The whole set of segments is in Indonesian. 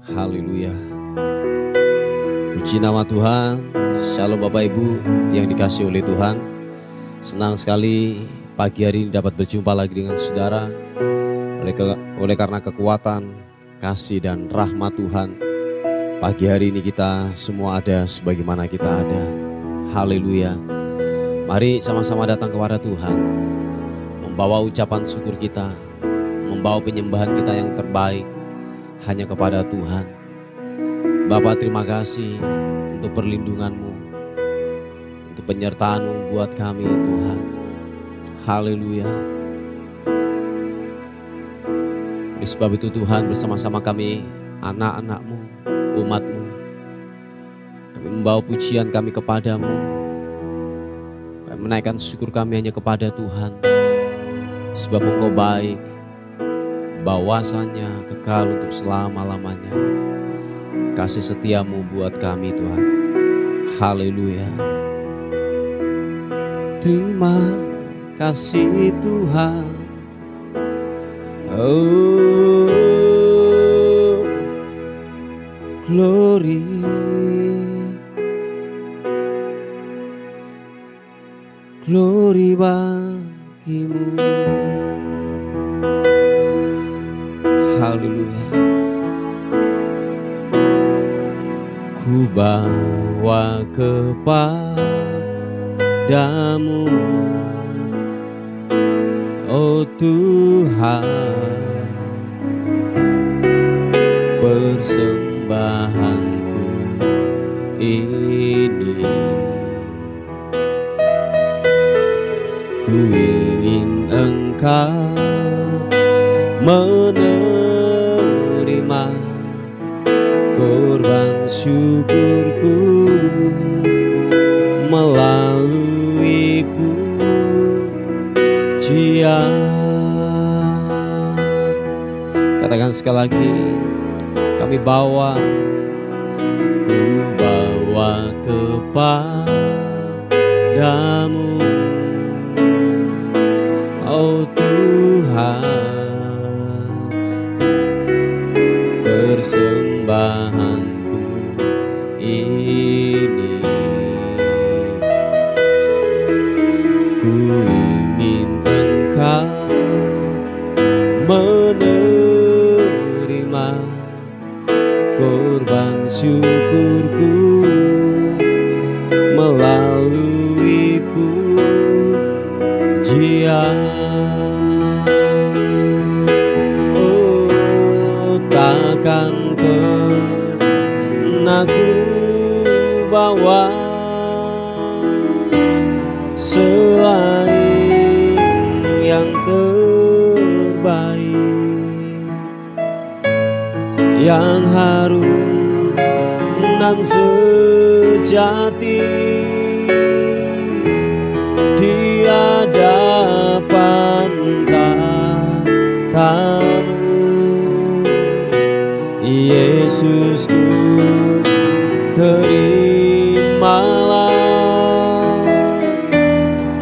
Haleluya. Puji nama Tuhan. Shalom Bapak Ibu yang dikasihi oleh Tuhan. Senang sekali pagi hari ini dapat berjumpa lagi dengan saudara. Oleh karena kekuatan, kasih dan rahmat Tuhan, pagi hari ini kita semua ada sebagaimana kita ada. Haleluya. Mari sama-sama datang kepada Tuhan, membawa ucapan syukur kita, membawa penyembahan kita yang terbaik hanya kepada Tuhan. Bapa, terima kasih untuk perlindungan-Mu, untuk penyertaan-Mu buat kami Tuhan. Haleluya. Oleh sebab itu Tuhan, bersama-sama kami anak-anak-Mu, umat-Mu, kami membawa pujian kami kepada-Mu. Kami menaikkan syukur kami hanya kepada Tuhan, sebab Engkau baik, bahwasanya kekal untuk selama-lamanya. Kasih setiamu buat kami Tuhan. Haleluya. Terima kasih Tuhan. Oh, glory. Glory bagimu. Haleluya. Ku bawa kepadamu, oh Tuhan, persembahanku ini. Ku ingin Engkau menerima korban syukurku melalui pujian. Katakan sekali lagi, kami bawa, ku bawa kepadamu, oh Tuhan, persembahanku ini. Ku ingin Engkau menerima korban syukurku melalui pujian. Oh, takkan pernah ku bawa selain yang terbaik, yang harum dan sejati di hadapan tatamu. Yesusku, terimalah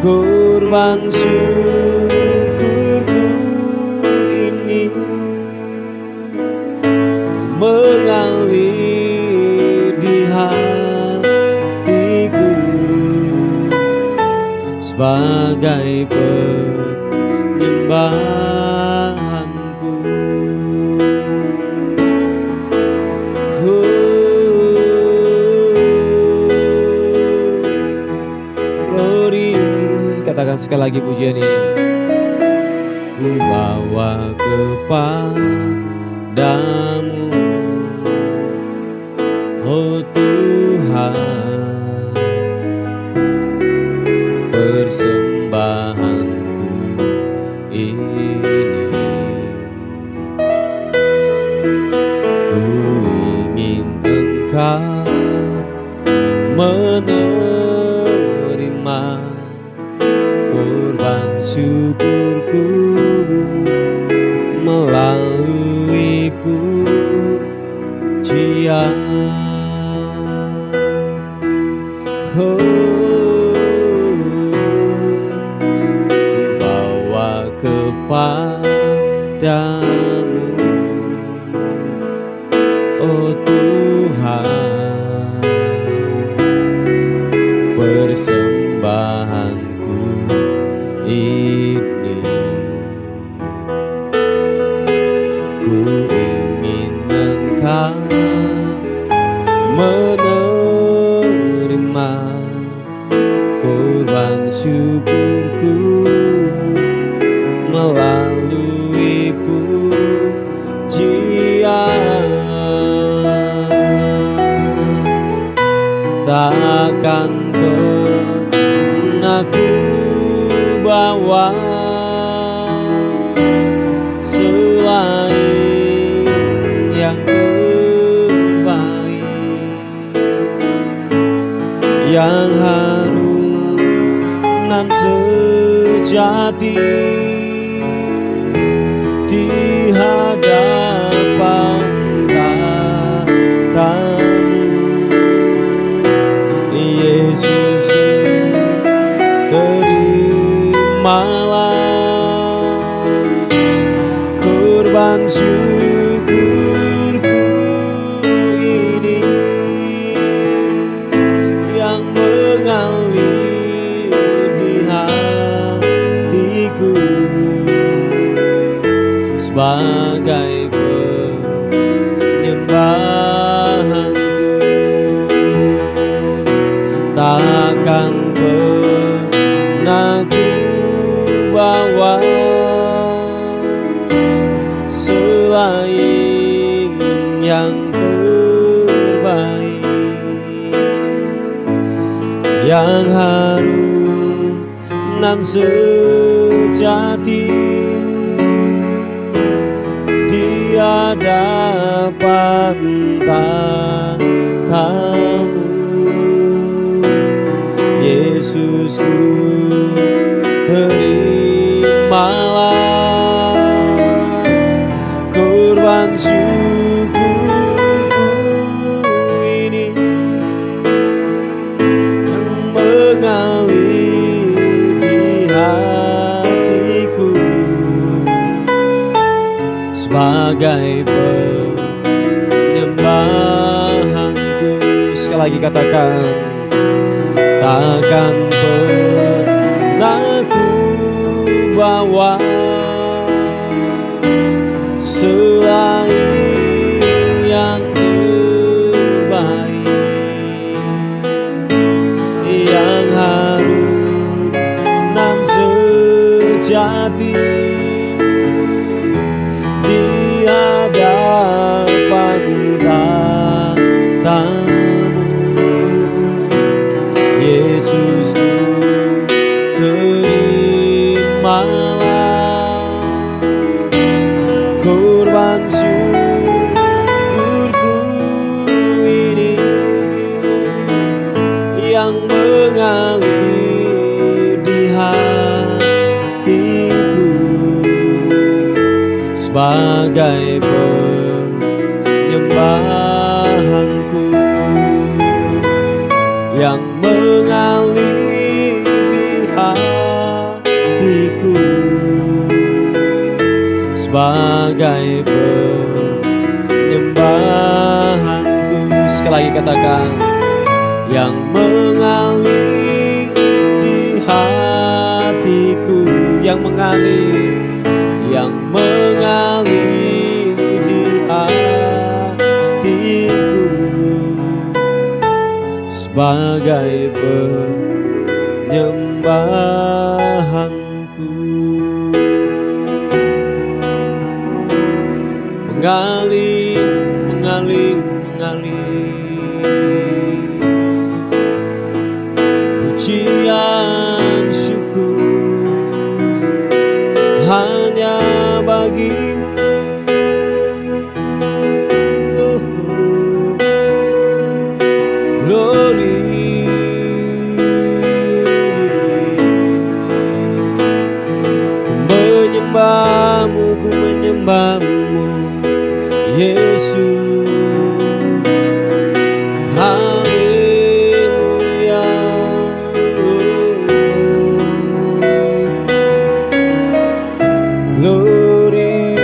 korban syukurku ini, mengalir di hatiku sebagai penyembahanku. Glory. Katakan sekali lagi pujian ini. Ku bawa kepadamu, oh Tuhan, persembahanku ini. Ku ingin Engkau menerima korban syukurku melalui pujian. Oh, ku bawa kepadamu, oh Tuhan, persembahanku ini. Ku ingin Engkau menerima korban syukurku melalui pujian. Takkan pernah ku bawa selain yang terbaik, yang harum nan sejati di hadapan tatamu. Yesus, terimalah korban syukurku ini yang mengalir di hatiku sebagai penyembahanku. Takkan pernah ku bawa selain yang terbaik, yang harum nan sejati di hadapan tatamu. Yesusku, terimalah korban syukurku ini yang mengalir di hatiku sebagai penyembahanku. Sekali lagi katakan, takkan pernah ku bawa selain yang terbaik, yang harum nan sejati di hadapan tatamu. Yesusku, terimalah korban syukurku ini yang mengalir di hatiku sebagai penyembahanku, yang mengalir di hatiku sebagai penyembahanku. Sekali lagi katakan, yang mengalir di hatiku, yang mengalir di hatiku sebagai penyembahanku. Mengalir pujian syukur hanya bagimu. Glory, ku menyembahmu Yesus. Haleluya. Glory,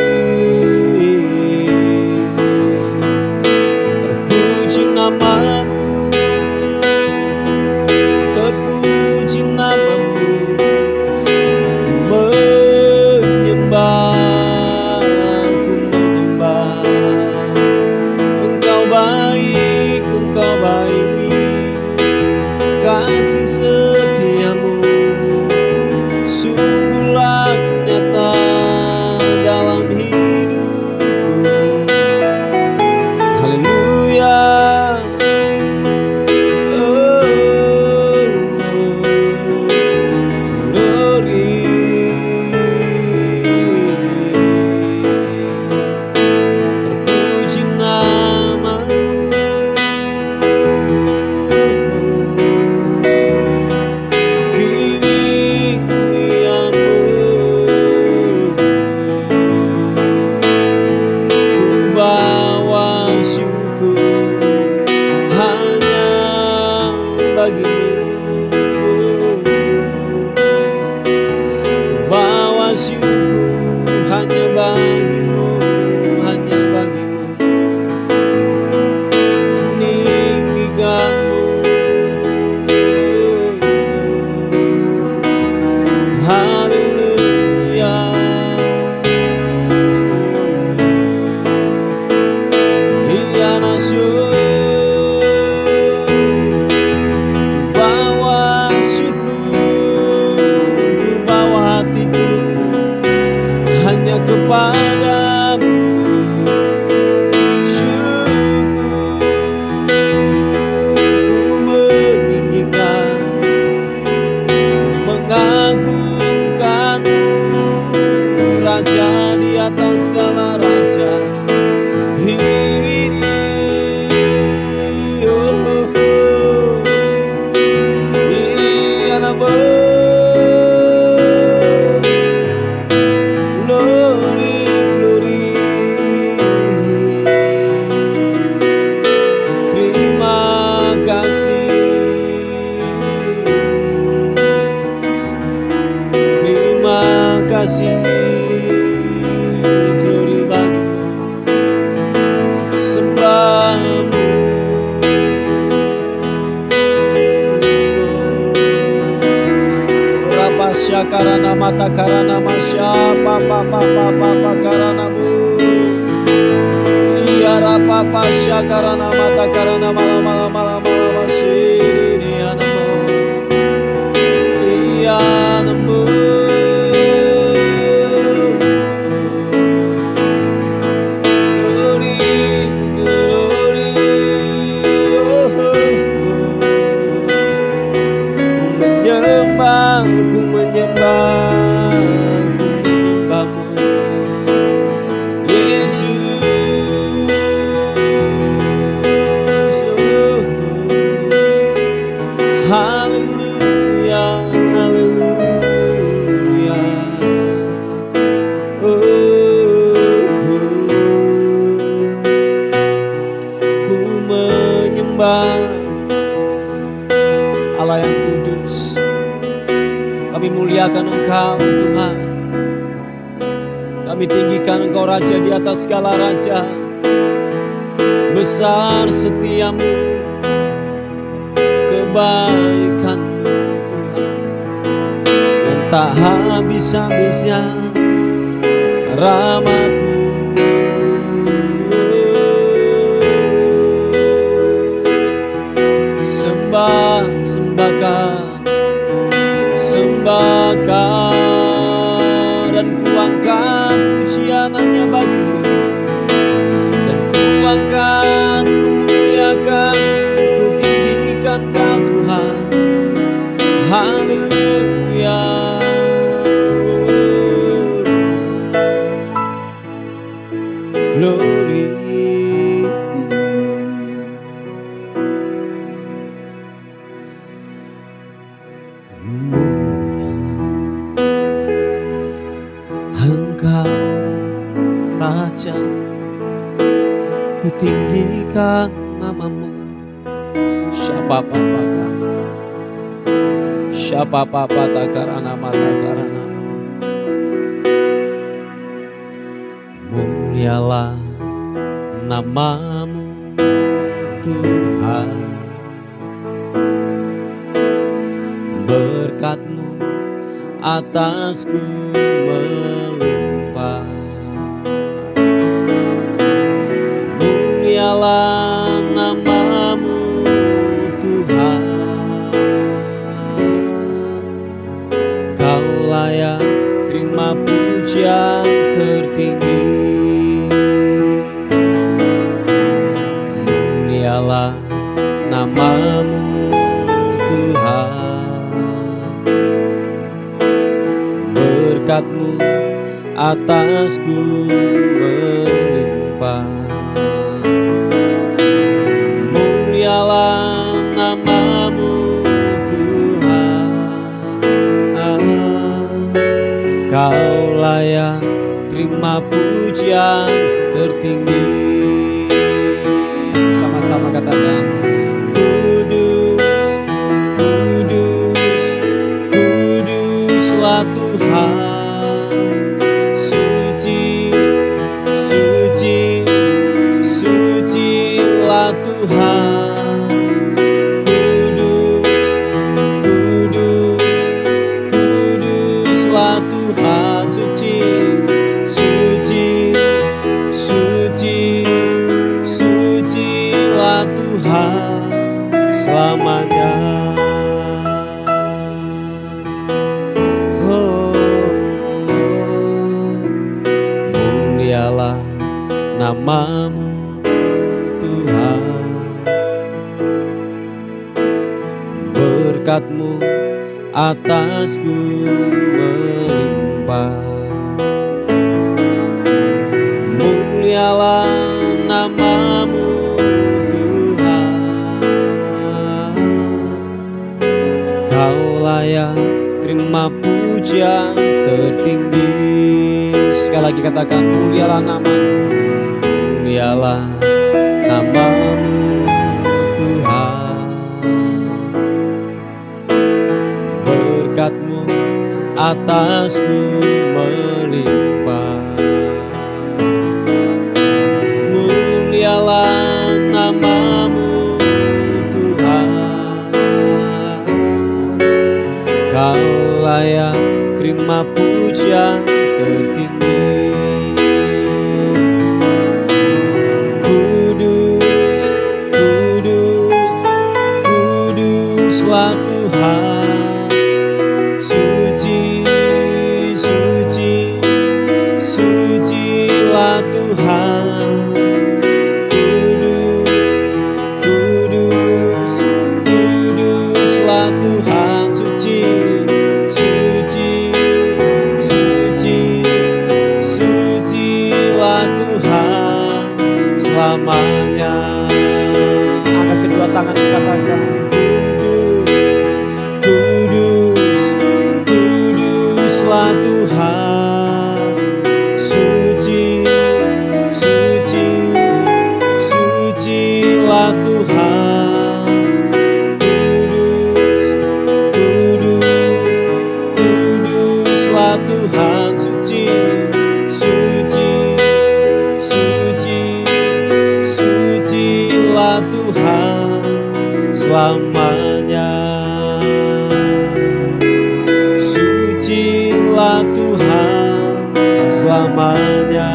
bawa syukur, ku bawa hatiku hanya kepadamu. Syukur ku meninggikan, mengagungkanmu, Raja di atas segala raja. Glory bagimu, sembahmu. Rapasya karana mata karana masya papa karanamu. Iya rapapasya karana mata karana malam masih dia namo. Iya namo. Ku menyembahmu, Yesus. Haleluya, haleluya. Ku menyembah Allah yang kudus. Kami muliakan Engkau Tuhan. Kami tinggikan Engkau Raja di atas segala raja. Besar setiamu, kebaikanmu Tuhan, dan tak habis-habisnya rahmatmu. Sembahkan dan kuangkat pujian hanya bagimu, dan kuangkat, ku muliakan, ku tinggikan Kau Tuhan. Haleluya. Glory. Engkau Raja, ku tinggikan namamu. Siapa karana mata karana. Mulialah namamu Tuhan, berkat-Mu atasku melimpah. Mulialah namamu Tuhan, Kau layak terima pujian tertinggi. Mulialah namamu Tuhan, berkat-Mu atasku melimpah. Mulialah namamu Tuhan, Kau layak terima pujian tertinggi. Sama-sama katakan, kudus, kudus, kuduslah Tuhan. Suci, suci, sucilah Tuhan. Kudus, kudus, kuduslah Tuhan. Suci, suci, suci, suci selamanya. Mulialah namamu Tuhan, berkat-Mu atasku melimpah. Mulialah namamu Tuhan, Kau layak terima pujian tertinggi. Sekali lagi katakan, mulialah namamu, mulialah namamu Tuhan, berkat-Mu atasku melimpah. Mulialah namamu Tuhan, Kau layak terima pujian tertinggi. Kudus, kudus, kuduslah Tuhan, suci, suci, sucilah Tuhan. Kudus, kudus, kuduslah Tuhan, suci, suci, suci, sucilah Tuhan selamanya. Angkat kedua tangan, katakan, kudus, kudus, kuduslah Tuhan, suci, suci, sucilah Tuhan. Kudus, kudus, kuduslah Tuhan, suci, suci, suci, sucilah Tuhan selamanya. Sucilah Tuhan selamanya.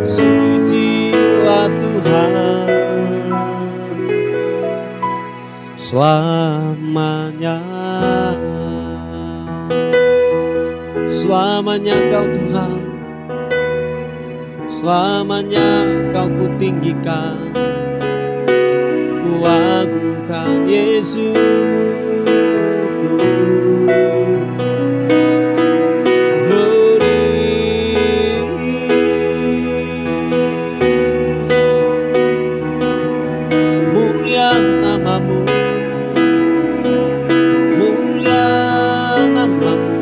Sucilah Tuhan selamanya. Selamanya Kau Tuhan, selamanya Kau kutinggikan, kuagungkan Yesus. Mulia namamu, mulia namamu.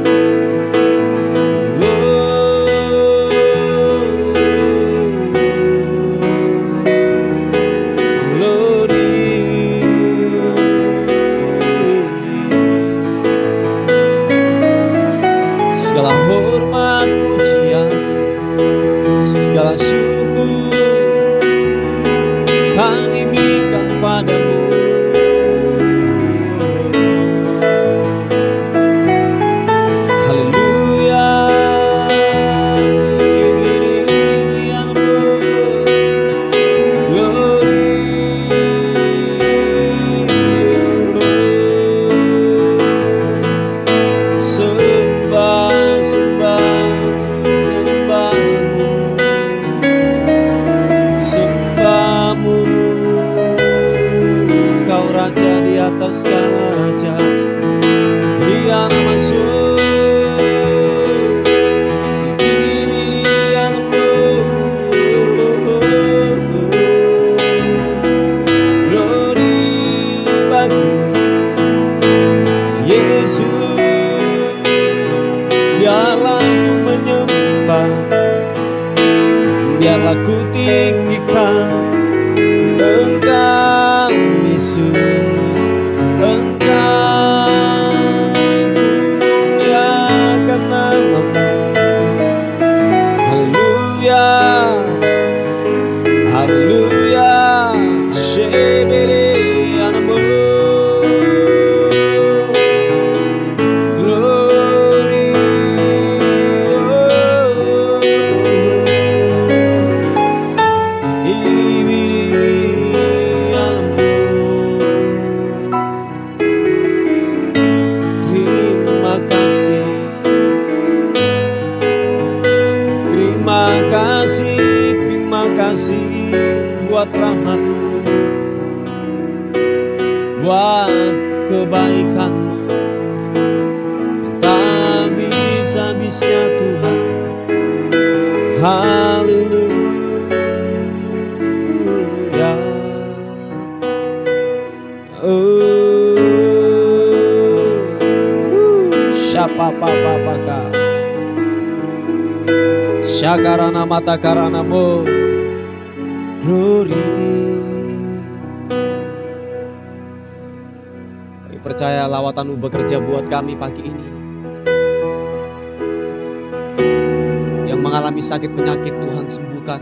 Segala hormat pujian, segala syukur kami berikan padamu. Haleluya. Sembah, sembah, sembahmu, sembahmu. Kau raja di atas segala raja, Dia masuk. Yesus, biarlah ku menyembah, biarlah ku tinggikan Engkau Yesus, Engkau ku muliakan namamu. Haleluya, haleluya, shebere anamu. kasih, buat rahmat-Mu, buat kebaikan-Mu yang tak bisa-bisa Tuhan. Haleluya. Siapa papa Syakarana mata karana mo glory. Kami percaya lawatan-Mu bekerja buat kami pagi ini. Yang mengalami sakit penyakit Tuhan sembuhkan.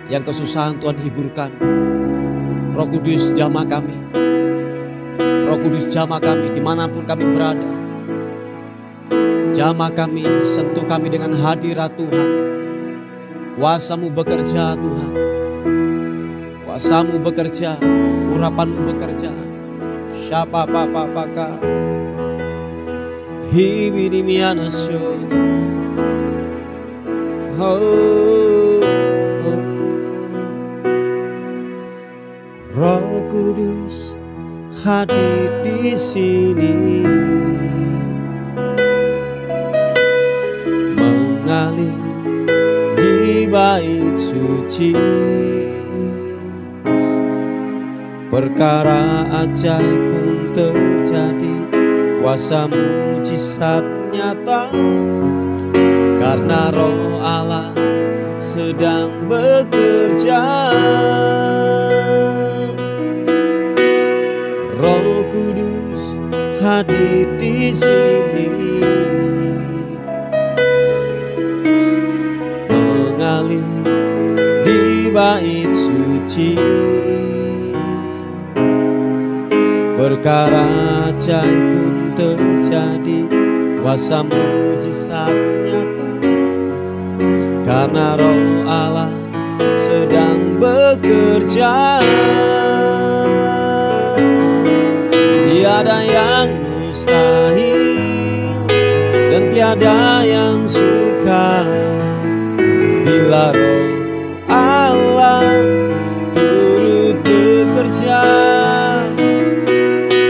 Yang kesusahan Tuhan hiburkan. Roh Kudus jamah kami. Roh Kudus jamah kami dimanapun kami berada. Jamah kami, sentuh kami dengan hadirat Tuhan. Kuasa-Mu bekerja Tuhan. Kuasa-Mu bekerja, urapan-Mu bekerja. Siapa papa hibini mianasyo. Roh Kudus hadir di sini, mengalir di bait suci. Perkara ajaib pun terjadi, kuasa mujizat nyata, karena Roh Allah sedang bekerja. Roh Kudus hadir di sini, mengalir di bait suci. Perkara ajaib pun terjadi, kuasa mujizat nyata, karena Roh Allah sedang bekerja. Tiada yang mustahil dan tiada yang sukar bila Roh Allah turut bekerja.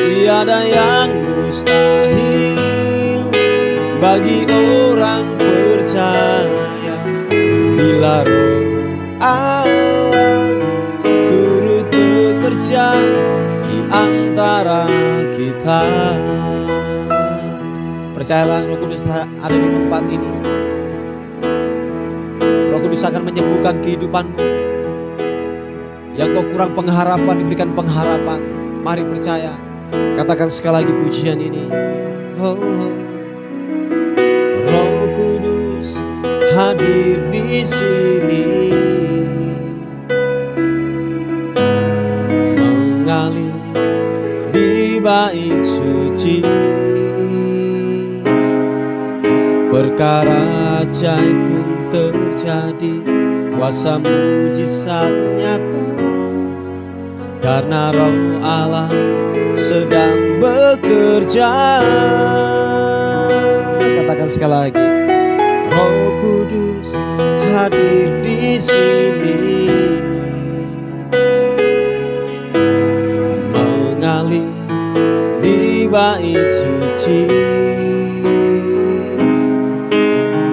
Tiada yang mustahil bagi orang percaya bila Roh Allah turut bekerja di antara kita. Percayalah, Roh Kudus ada di tempat ini. Roh Kudus akan menyembuhkan kehidupanmu. Yang kau kurang pengharapan, diberikan pengharapan. Mari percaya. Katakan sekali lagi pujian ini. Roh Kudus hadir di sini, mengalir di bait suci. Perkara ajaib pun terjadi, kuasa mujizat nyata, karena Roh Allah sedang bekerja. Katakan sekali lagi. Roh Kudus hadir di sini, mengalir di bait suci.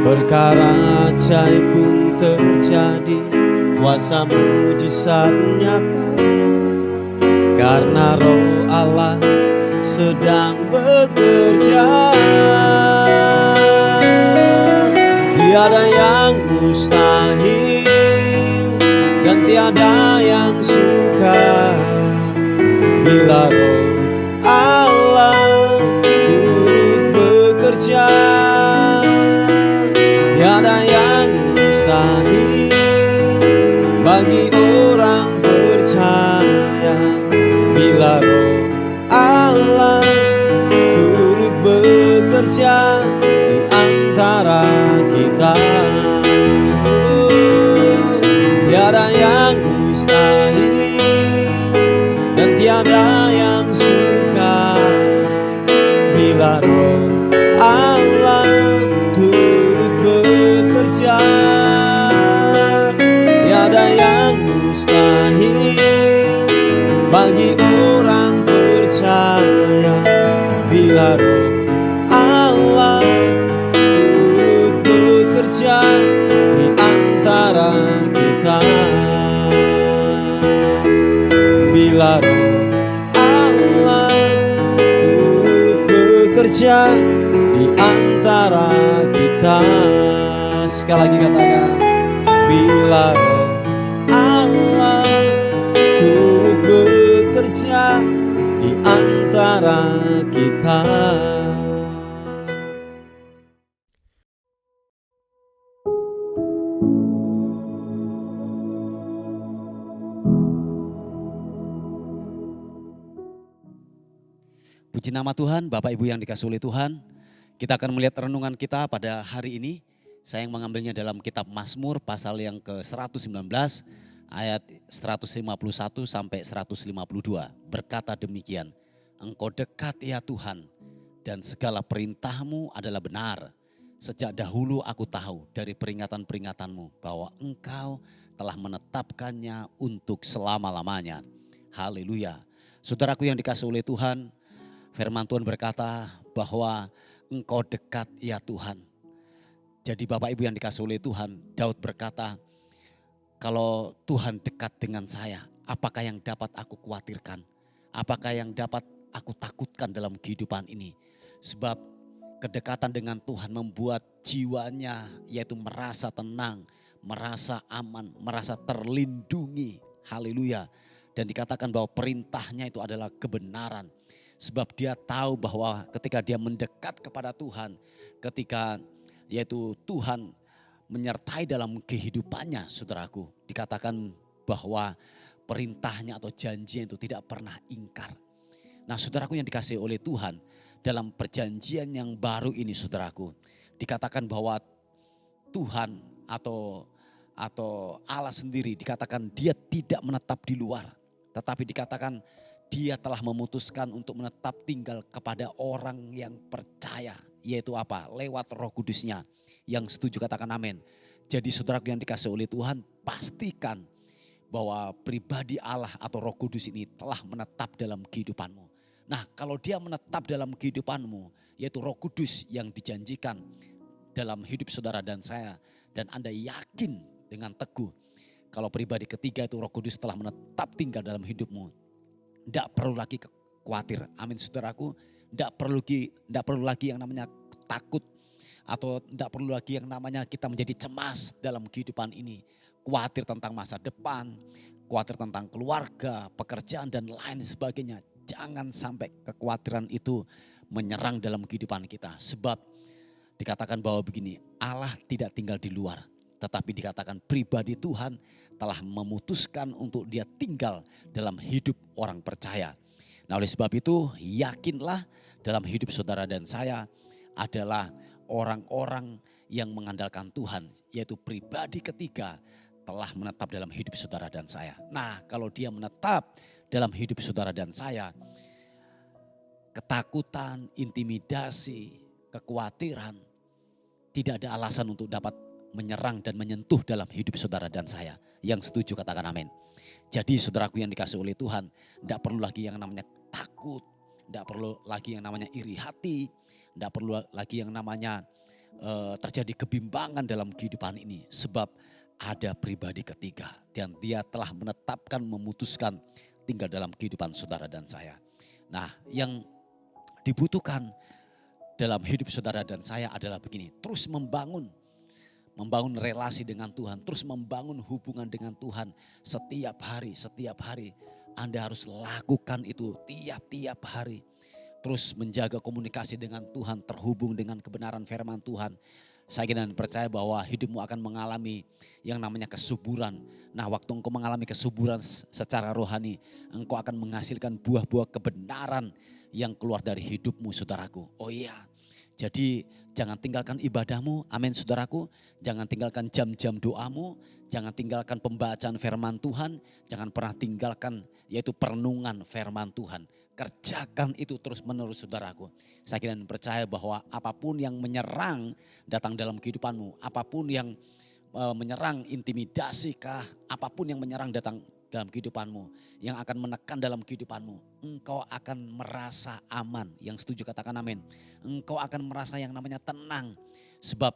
Perkara ajaib pun terjadi, kuasa mujizat nyata, karena Roh Allah sedang bekerja. Tiada yang mustahil dan tiada yang sukar bila Roh Allah turut bekerja. Tiada yang mustahil bagi orang percaya bila Roh Allah turut bekerja di antara kita. Tiada yang mustahil dan tiada yang sukar bila Roh Allah bagi orang percaya bila Roh Allah turut bekerja di antara kita. Bila Roh Allah turut bekerja di antara kita. Sekali lagi katakan, bila Roh Allah turut bekerja di antara kita. Puji nama Tuhan, Bapak Ibu yang dikasihi oleh Tuhan. Kita akan melihat renungan kita pada hari ini. Saya yang mengambilnya dalam kitab Mazmur pasal yang ke-119 ayat 151 sampai 152. Berkata demikian, Engkau dekat ya Tuhan dan segala perintah-Mu adalah benar. Sejak dahulu aku tahu dari peringatan-peringatanmu bahwa Engkau telah menetapkannya untuk selama-lamanya. Haleluya. Saudaraku yang dikasihi oleh Tuhan, firman Tuhan berkata bahwa Engkau dekat ya Tuhan. Jadi Bapak Ibu yang dikasihi oleh Tuhan, Daud berkata, kalau Tuhan dekat dengan saya, apakah yang dapat aku khawatirkan? Apakah yang dapat aku takutkan dalam kehidupan ini? Sebab kedekatan dengan Tuhan membuat jiwanya yaitu merasa tenang, merasa aman, merasa terlindungi. Haleluya. Dan dikatakan bahwa perintahnya itu adalah kebenaran. Sebab dia tahu bahwa ketika dia mendekat kepada Tuhan, ketika yaitu Tuhan menyertai dalam kehidupannya, saudaraku, dikatakan bahwa perintahnya atau janjinya itu tidak pernah ingkar. Nah, saudaraku yang dikasihi oleh Tuhan, dalam perjanjian yang baru ini, saudaraku, dikatakan bahwa Tuhan atau Allah sendiri dikatakan dia tidak menetap di luar, tetapi dikatakan dia telah memutuskan untuk menetap tinggal kepada orang yang percaya. Yaitu apa? Lewat Roh Kudusnya. Yang setuju katakan amin. Jadi saudaraku yang dikasihi oleh Tuhan, pastikan bahwa pribadi Allah atau Roh Kudus ini telah menetap dalam kehidupanmu. Nah, kalau dia menetap dalam kehidupanmu, yaitu Roh Kudus yang dijanjikan dalam hidup saudara dan saya, dan Anda yakin dengan teguh kalau pribadi ketiga itu Roh Kudus telah menetap tinggal dalam hidupmu, tidak perlu lagi khawatir. Amin saudaraku. Tidak perlu lagi yang namanya takut, atau tidak perlu lagi yang namanya kita menjadi cemas dalam kehidupan ini. Khawatir tentang masa depan, khawatir tentang keluarga, pekerjaan dan lain sebagainya. Jangan sampai kekhawatiran itu menyerang dalam kehidupan kita. Sebab dikatakan bahwa begini, Allah tidak tinggal di luar. Tetapi dikatakan pribadi Tuhan telah memutuskan untuk dia tinggal dalam hidup orang percaya. Nah, oleh sebab itu yakinlah dalam hidup saudara dan saya adalah orang-orang yang mengandalkan Tuhan. Yaitu pribadi ketiga telah menetap dalam hidup saudara dan saya. Nah, kalau dia menetap dalam hidup saudara dan saya, ketakutan, intimidasi, kekhawatiran tidak ada alasan untuk dapat menyerang dan menyentuh dalam hidup saudara dan saya. Yang setuju katakan amin. Jadi saudaraku yang dikasihi oleh Tuhan, tidak perlu lagi yang namanya takut, tidak perlu lagi yang namanya iri hati, tidak perlu lagi yang namanya terjadi kebimbangan dalam kehidupan ini. Sebab ada pribadi ketiga dan dia telah menetapkan, memutuskan tinggal dalam kehidupan saudara dan saya. Nah, yang dibutuhkan dalam hidup saudara dan saya adalah begini, terus membangun relasi dengan Tuhan, terus membangun hubungan dengan Tuhan setiap hari. Anda harus lakukan itu tiap-tiap hari. Terus menjaga komunikasi dengan Tuhan, terhubung dengan kebenaran firman Tuhan. Saya dan percaya bahwa hidupmu akan mengalami yang namanya kesuburan. Nah, waktu engkau mengalami kesuburan secara rohani, engkau akan menghasilkan buah-buah kebenaran yang keluar dari hidupmu, saudaraku. Oh iya. Jadi jangan tinggalkan ibadahmu, amin saudaraku. Jangan tinggalkan jam-jam doamu, jangan tinggalkan pembacaan firman Tuhan, jangan pernah tinggalkan yaitu perenungan firman Tuhan. Kerjakan itu terus menerus saudaraku. Saya kira dan percaya bahwa apapun yang menyerang datang dalam kehidupanmu, apapun yang menyerang intimidasi kah, apapun yang menyerang datang dalam kehidupanmu, yang akan menekan dalam kehidupanmu. Engkau akan merasa aman. Yang setuju katakan amin. Engkau akan merasa yang namanya tenang. Sebab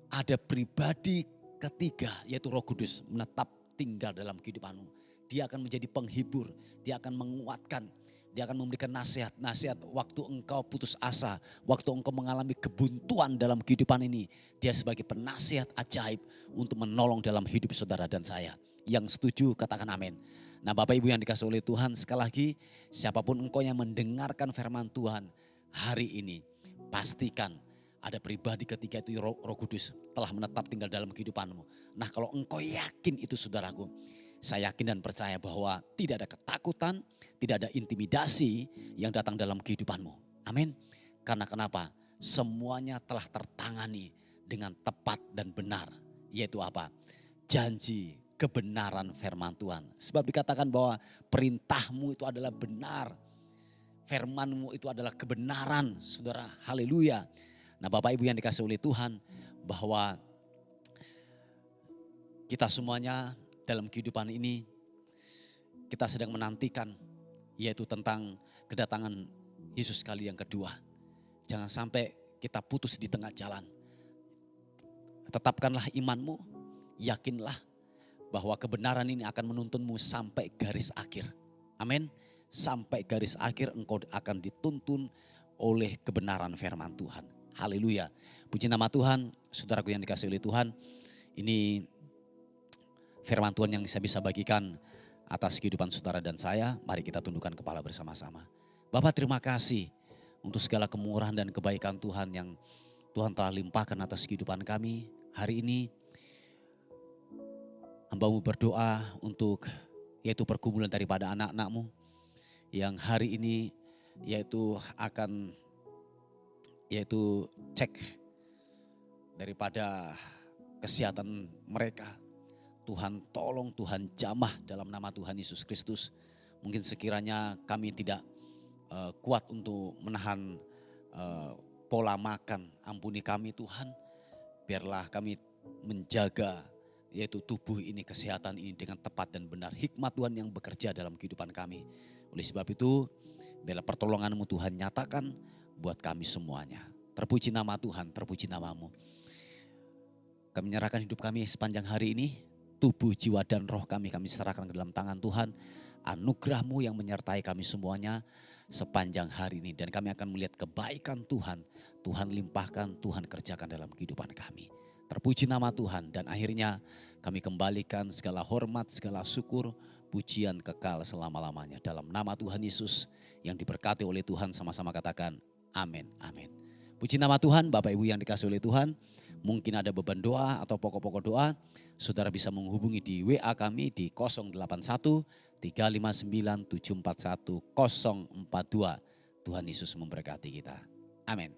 ada pribadi ketiga yaitu Roh Kudus menetap tinggal dalam kehidupanmu. Dia akan menjadi penghibur, dia akan menguatkan. Dia akan memberikan nasihat-nasihat waktu engkau putus asa, waktu engkau mengalami kebuntuan dalam kehidupan ini. Dia sebagai penasihat ajaib untuk menolong dalam hidup saudara dan saya. Yang setuju katakan amin. Nah Bapak Ibu yang dikasihi oleh Tuhan, sekali lagi siapapun engkau yang mendengarkan firman Tuhan hari ini, pastikan ada pribadi ketiga itu Roh Kudus telah menetap tinggal dalam kehidupanmu. Nah kalau engkau yakin itu saudaraku, saya yakin dan percaya bahwa tidak ada ketakutan, tidak ada intimidasi yang datang dalam kehidupanmu. Amin. Karena kenapa? Semuanya telah tertangani dengan tepat dan benar. Yaitu apa? Janji kebenaran firman Tuhan. Sebab dikatakan bahwa perintahmu itu adalah benar. Firmanmu itu adalah kebenaran, saudara. Haleluya. Nah Bapak Ibu yang dikasihi oleh Tuhan, bahwa kita semuanya dalam kehidupan ini kita sedang menantikan, yaitu tentang kedatangan Yesus kali yang kedua. Jangan sampai kita putus di tengah jalan. Tetapkanlah imanmu, yakinlah bahwa kebenaran ini akan menuntunmu sampai garis akhir. Amin. Sampai garis akhir engkau akan dituntun oleh kebenaran firman Tuhan. Haleluya. Puji nama Tuhan, saudaraku yang dikasihi oleh Tuhan. Ini firman Tuhan yang saya bisa bagikan atas kehidupan saudara dan saya. Mari kita tundukkan kepala bersama-sama. Bapak terima kasih untuk segala kemurahan dan kebaikan Tuhan yang Tuhan telah limpahkan atas kehidupan kami. Hari ini hamba-Mu berdoa untuk yaitu pergumulan daripada anak-anak-Mu yang hari ini yaitu akan cek daripada kesehatan mereka. Tuhan tolong, Tuhan jamah dalam nama Tuhan Yesus Kristus. Mungkin sekiranya kami tidak kuat untuk menahan pola makan, ampuni kami Tuhan. Biarlah kami menjaga yaitu tubuh ini, kesehatan ini dengan tepat dan benar. Hikmat Tuhan yang bekerja dalam kehidupan kami. Oleh sebab itu, biarlah pertolongan-Mu Tuhan nyatakan buat kami semuanya. Terpuji nama Tuhan, terpuji nama-Mu. Kami menyerahkan hidup kami sepanjang hari ini. Tubuh, jiwa dan roh kami serahkan ke dalam tangan Tuhan. Anugerah-Mu yang menyertai kami semuanya sepanjang hari ini. Dan kami akan melihat kebaikan Tuhan. Tuhan limpahkan, Tuhan kerjakan dalam kehidupan kami. Terpuji nama Tuhan dan akhirnya kami kembalikan segala hormat, segala syukur, pujian kekal selama-lamanya. Dalam nama Tuhan Yesus yang diberkati oleh Tuhan, sama-sama katakan amin, amin. Puji nama Tuhan, Bapak Ibu yang dikasihi oleh Tuhan. Mungkin ada beban doa atau pokok-pokok doa, saudara bisa menghubungi di WA kami di 081 359 741 042. Tuhan Yesus memberkati kita. Amin.